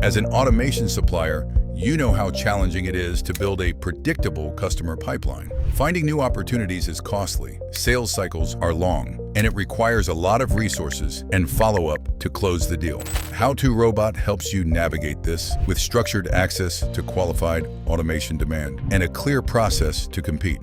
As an automation supplier, you know how challenging it is to build a predictable customer pipeline. Finding new opportunities is costly, sales cycles are long, and it requires a lot of resources and follow-up to close the deal. HowToRobot helps you navigate this with structured access to qualified automation demand and a clear process to compete.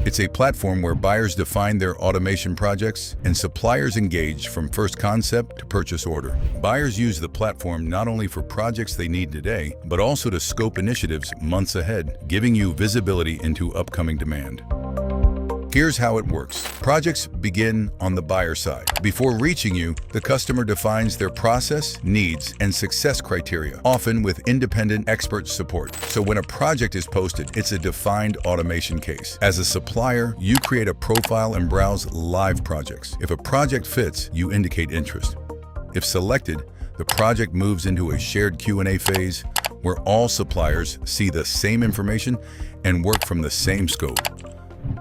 It's a platform where buyers define their automation projects and suppliers engage from first concept to purchase order. Buyers use the platform not only for projects they need today, but also to scope initiatives months ahead, giving you visibility into upcoming demand. Here's how it works. Projects begin on the buyer side. Before reaching you, the customer defines their process, needs, and success criteria, often with independent expert support. So when a project is posted, it's a defined automation case. As a supplier, you create a profile and browse live projects. If a project fits, you indicate interest. If selected, the project moves into a shared Q&A phase where all suppliers see the same information and work from the same scope.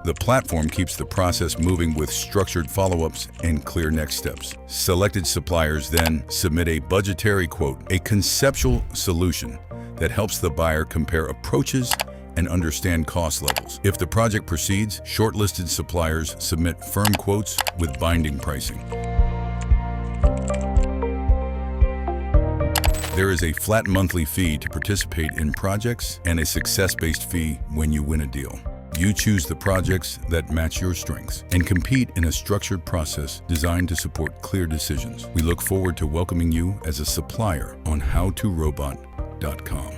The platform keeps the process moving with structured follow-ups and clear next steps. Selected suppliers then submit a budgetary quote, a conceptual solution that helps the buyer compare approaches and understand cost levels. If the project proceeds, shortlisted suppliers submit firm quotes with binding pricing. There is a flat monthly fee to participate in projects and a success-based fee when you win a deal. You choose the projects that match your strengths and compete in a structured process designed to support clear decisions. We look forward to welcoming you as a supplier on HowToRobot.com.